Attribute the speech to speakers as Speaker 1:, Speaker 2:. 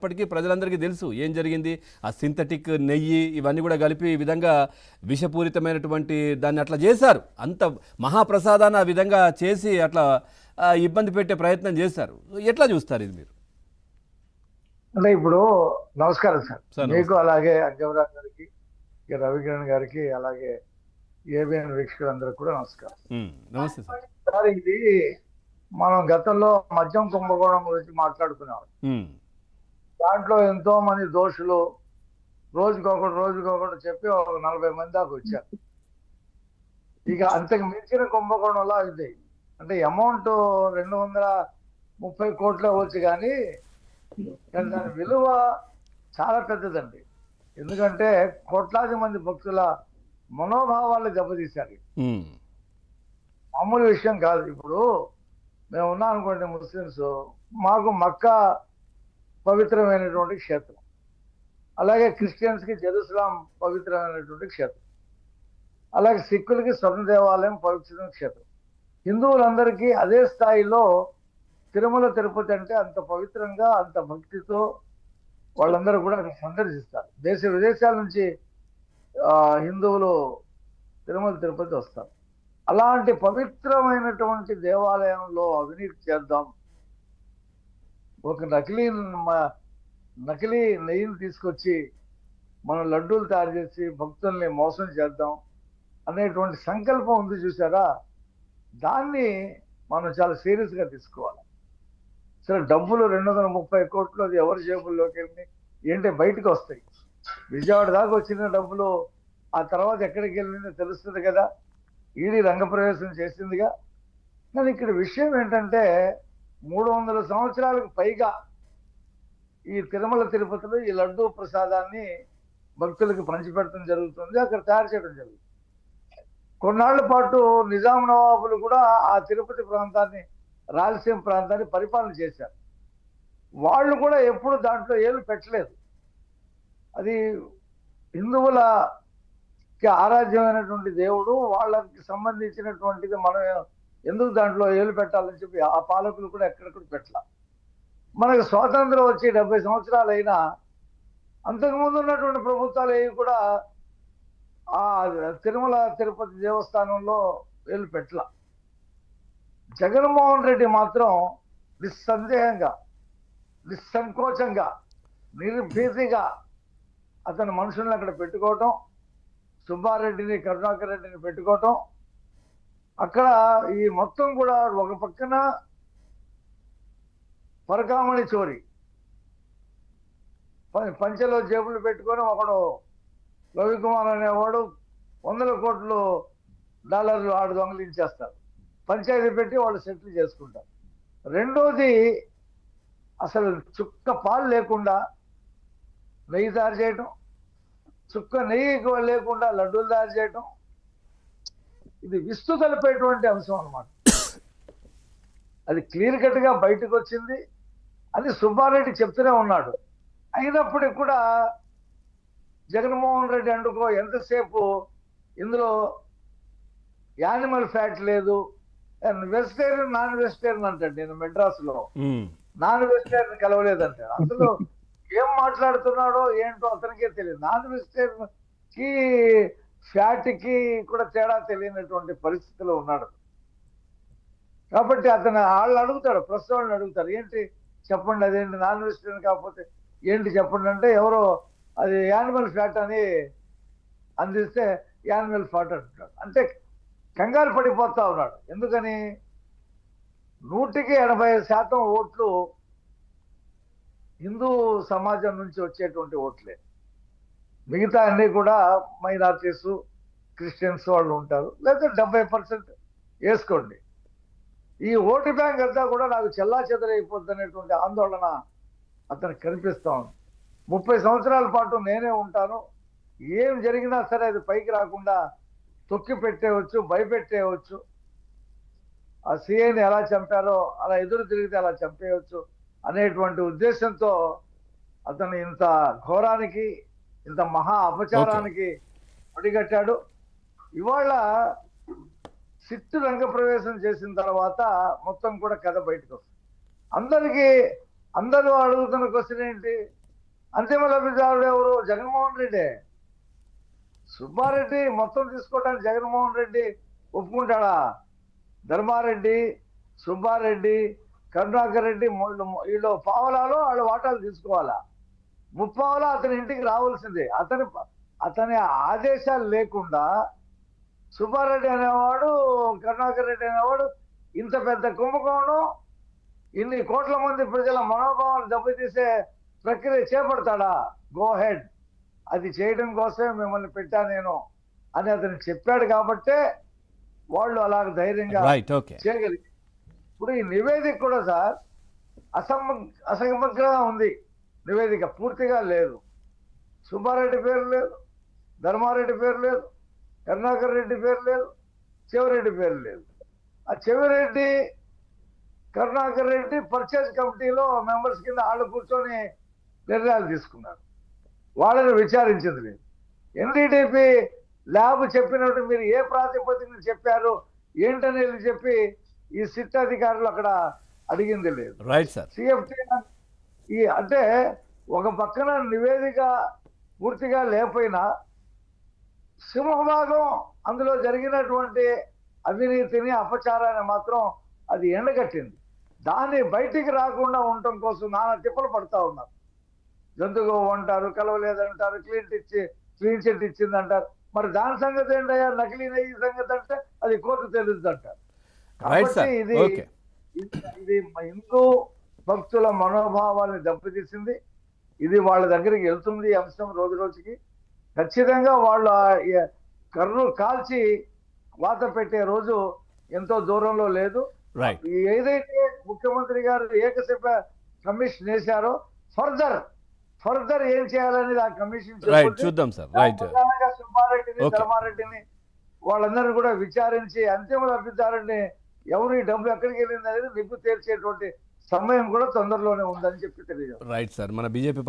Speaker 1: ఇప్పటికీ ప్రజలందరికీ తెలుసు ఏం జరిగింది. ఆ సింథటిక్ నెయ్యి ఇవన్నీ కూడా కలిపి ఈ విధంగా విషపూరితమైనటువంటి దాన్ని అట్లా చేశారు. అంత మహాప్రసాదాన్ని ఆ విధంగా చేసి అట్లా ఇబ్బంది పెట్టే ప్రయత్నం చేశారు. ఎట్లా చూస్తారు ఇది మీరు?
Speaker 2: అంటే ఇప్పుడు నమస్కారం సార్,
Speaker 1: సార్
Speaker 2: మీకు
Speaker 1: నమస్తే.
Speaker 2: అలాగే అంజమరాజ్ గారికి, రవికిరణ్ గారికి, అలాగే ఏబిఎన్ వీక్షకులందరికీ కూడా నమస్కారం.
Speaker 1: నమస్తే సార్.
Speaker 2: సార్, ఇది మనం గతంలో మద్యం కుంభకోణం గురించి మాట్లాడుకున్నాం. దాంట్లో ఎంతో మంది దోషులు రోజుకొకటి చెప్పి ఒక 40 మంది దాకా వచ్చారు. ఇక అంతకు మించిన కుంభకోణంలో ఇది అంటే అమౌంట్ 230 కోట్లు అవ్వచ్చు, కానీ దాని విలువ చాలా పెద్దదండి. ఎందుకంటే కోట్లాది మంది భక్తుల మనోభావాలు దెబ్బతీశారు. మామూలు విషయం కాదు. ఇప్పుడు మేము ఉన్నాం అనుకోండి, ముస్లిమ్స్, మాకు మక్కా పవిత్రమైనటువంటి క్షేత్రం, అలాగే క్రిస్టియన్స్కి జెరూసలాం పవిత్రమైనటువంటి క్షేత్రం, అలాగే సిక్కులకి స్వర్ణ దేవాలయం పవిత్రమైన క్షేత్రం. హిందువులందరికీ అదే స్థాయిలో తిరుమల తిరుపతి అంటే అంత పవిత్రంగా, అంత భక్తితో వాళ్ళందరూ కూడా సందర్శిస్తారు. దేశ విదేశాల నుంచి హిందువులు తిరుమల తిరుపతి వస్తారు. అలాంటి పవిత్రమైనటువంటి దేవాలయంలో అవినీతి చేద్దాం, ఒక నకిలీ నెయ్యిని తీసుకొచ్చి మనం లడ్డూలు తయారు చేసి భక్తుల్ని మోసం చేద్దాం అనేటువంటి సంకల్పం ఉంది చూసారా, దాన్ని మనం చాలా సీరియస్గా తీసుకోవాలి. సరే, డబ్బులు 230 కోట్లు అది ఎవరి జేబుల్లోకి వెళ్ళి ఏంటంటే బయటకు వస్తాయి. విజయవాడ దాకా వచ్చిన డబ్బులు ఆ తర్వాత ఎక్కడికి వెళ్ళిందో తెలుస్తుంది కదా, ఈడీ రంగప్రవేశం చేసిందిగా. కానీ ఇక్కడ విషయం ఏంటంటే 300 సంవత్సరాలకు పైగా ఈ తిరుమల తిరుపతిలో ఈ లడ్డూ ప్రసాదాన్ని భక్తులకు పంచిపెట్టడం జరుగుతుంది, అక్కడ తయారు చేయడం జరుగుతుంది. కొన్నాళ్ల పాటు నిజాం నవాబులు కూడా ఆ తిరుపతి ప్రాంతాన్ని, రాయలసీమ ప్రాంతాన్ని పరిపాలన చేశారు. వాళ్ళు కూడా ఎప్పుడు దాంట్లో ఏలు పెట్టలేదు. అది హిందువులకి ఆరాధ్యమైనటువంటి దేవుడు, వాళ్ళకి సంబంధించినటువంటిది, మనం ఎందుకు దాంట్లో ఏలు పెట్టాలని చెప్పి ఆ పాలకులు కూడా ఎక్కడెక్కడ పెట్టాల. మనకు స్వాతంత్రం వచ్చి 70 సంవత్సరాలు అయినా అంతకుముందు ఉన్నటువంటి ప్రభుత్వాలు ఏవి కూడా ఆ తిరుమల తిరుపతి దేవస్థానంలో ఏలు పెట్టాల. జగన్మోహన్ రెడ్డి మాత్రం నిస్సందేహంగా, నిస్సంకోచంగా, నిర్భీతిగా అతని మనుషుల్ని అక్కడ పెట్టుకోవటం, సుబ్బారెడ్డిని, కరుణాకర్ రెడ్డిని పెట్టుకోవటం, అక్కడ ఈ మొత్తం కూడా ఒక పక్కన పరకామణి చోరీ, పంచెలో జేబులు పెట్టుకొని ఒకడు రవికుమార్ అనేవాడు $100 కోట్లు ఆడు దొంగలించేస్తారు. పంచాయతీ పెట్టి వాళ్ళు సెటిల్ చేసుకుంటారు. రెండోది, అసలు చుక్క పాలు లేకుండా నెయ్యి తయారు చేయటం, చుక్క నెయ్యి లేకుండా లడ్డూలు తయారు చేయటం, ఇది విస్తు కలిపేటువంటి అంశం అన్నమాట. అది క్లియర్ కట్గా బయటకు వచ్చింది. అది సుబ్బారెడ్డి చెప్తూనే ఉన్నాడు. అయినప్పటికీ కూడా జగన్మోహన్ రెడ్డి అండుకో ఎంతసేపు ఇందులో యానిమల్ ఫ్యాట్ లేదు, వెజిటేరియన్ నాన్ వెజిటేరియన్ అంటాడు. నేను మెడ్రాస్లో నాన్ వెజిటేరియన్ కలవలేదంటే అసలు ఏం మాట్లాడుతున్నాడో ఏంటో అతనికే తెలియదు. నాన్ వెజిటేరియన్ కి ఫ్యాట్ కి కూడా తేడా తెలియనటువంటి పరిస్థితిలో ఉన్నాడు. కాబట్టి అతను వాళ్ళు అడుగుతాడు, ప్రెస్ వాళ్ళని అడుగుతారు, ఏంటి చెప్పండి, అదేంటి నాన్ వెజిటేరియన్ కాకపోతే ఏంటి చెప్పండి అంటే, ఎవరో అది యానిమల్ ఫ్యాట్ అని అందిస్తే యానిమల్ ఫ్యాట్ అంటున్నాడు. అంటే కంగారు పడిపోతా ఉన్నాడు. ఎందుకని 180% ఓట్లు హిందూ సమాజం నుంచి వచ్చేటువంటి ఓట్లే. మిగతా అన్ని కూడా మైనారిటీస్, క్రిస్టియన్స్ వాళ్ళు ఉంటారు, లేదా 70% వేసుకోండి. ఈ ఓటు బ్యాంక్ అంతా కూడా నాకు చెల్లా చెదరైపోద్ది అనేటువంటి ఆందోళన అతనికి కనిపిస్తా ఉంది. 30 సంవత్సరాల పాటు నేనే ఉంటాను, ఏం జరిగినా సరే అది పైకి రాకుండా తొక్కి పెట్టేయవచ్చు, భయపెట్టేయవచ్చు, ఆ సిఐని ఎలా చంపారో అలా ఎదురు తిరిగితే అలా చంపేయవచ్చు అనేటువంటి ఉద్దేశంతో అతను ఇంత ఘోరానికి, ఇంత మహా అపచారానికి ఒడిగట్టాడు. ఇవాళ సిట్టు రంగప్రవేశం చేసిన తర్వాత మొత్తం కూడా కథ బయటకు వస్తుంది. అందరికీ అందరూ అడుగుతున్న క్వశ్చన్ ఏంటి? అంతిమ లబ్ధిదారుడు ఎవరు? జగన్మోహన్ రెడ్డి. సుబ్బారెడ్డి మొత్తం తీసుకోవడానికి జగన్మోహన్ రెడ్డి ఒప్పుకుంటాడా? ధర్మారెడ్డి, సుబ్బారెడ్డి, కరుణాకర్ రెడ్డి వీళ్ళు పావలాలో వాళ్ళు వాటాలు తీసుకోవాలా? ముప్పావలా అతని ఇంటికి రావాల్సిందే. అతని ఆదేశాలు లేకుండా సుబ్బారెడ్డి అనేవాడు, కరుణాకర్ రెడ్డి అనేవాడు ఇంత పెద్ద కుంభకోణం, ఇన్ని కోట్ల మంది ప్రజల మనోభావాలు దెబ్బతీసే ప్రక్రియ చేపడతాడా? గో హెడ్, అది చేయడం కోసమే మిమ్మల్ని పెట్టా నేను అని అతను చెప్పాడు కాబట్టే వాళ్ళు అలాగ ధైర్యంగా
Speaker 1: రైట్, ఓకే.
Speaker 2: చేయగలిగి. ఇప్పుడు ఈ నివేదిక కూడా సార్ అసమగ్రంగా ఉంది. నివేదిక పూర్తిగా లేదు. సుబ్బారెడ్డి పేరు లేదు, ధర్మారెడ్డి పేరు లేదు, కరుణాకర్ రెడ్డి పేరు లేదు, చెవిరెడ్డి పేరు లేదు. ఆ చెవిరెడ్డి, కరుణాకర్ రెడ్డి పర్చేజ్ కమిటీలో మెంబర్స్ కింద వాళ్ళు కూర్చొని నిర్ణయాలు తీసుకున్నారు. వాళ్ళని విచారించింది లేదు. ఎన్డీటీపీ ల్యాబ్ చెప్పినట్టు మీరు ఏ ప్రాతిపదికన చెప్పారు ఏంటనేది చెప్పి ఈ సిట్ అధికారులు అక్కడ అడిగింది లేదు.
Speaker 1: Right sir.
Speaker 2: సిఎఫ్టీ అంటే ఒక పక్కన నివేదిక పూర్తిగా లేకపోయినా సింహభాగం అందులో జరిగినటువంటి అవినీతిని, అపచారాన్ని మాత్రం అది ఎండగట్టింది. దాన్ని బయటికి రాకుండా ఉండటం కోసం నానా తిప్పలు పడతా ఉన్నారు. జంతుగో అంటారు, కలవలేదంటారు, క్లీన్ చిట్ ఇచ్చిందంటారు. మరి దాని సంగతి ఏంటయ్యా? నకిలీ నెయ్యి సంగతి అంటే అది కోర్టు తెలుస్తుంది అంటారు. కాబట్టి ఇది హిందూ భక్తుల మనోభావాన్ని దెబ్బతీసింది. ఇది వాళ్ళ దగ్గరికి వెళ్తుంది ఈ అంశం రోజు రోజుకి. ఖచ్చితంగా వాళ్ళు కర్రు కాల్చి వాత పెట్టే రోజు ఎంతో దూరంలో లేదు. ఏదైతే ముఖ్యమంత్రి గారు ఏకసభ్య కమిషన్ వేశారో ఫర్దర్ ఏం చేయాలనేది ఆ కమిషన్
Speaker 1: చూద్దాం సార్.
Speaker 2: సుబ్బారెడ్డిని, ధర్మారెడ్డిని వాళ్ళందరినీ కూడా విచారించి అంతిమ లబ్ధిదారుని ఎవరు ఈ డబ్బు ఎక్కడికి వెళ్ళింది అనేది నిగ్గు తేల్చేటువంటి సమయం కూడా తొందరలోనే ఉందని చెప్పి తెలియజేస్తారు.
Speaker 1: Right sir. మన బీజేపీ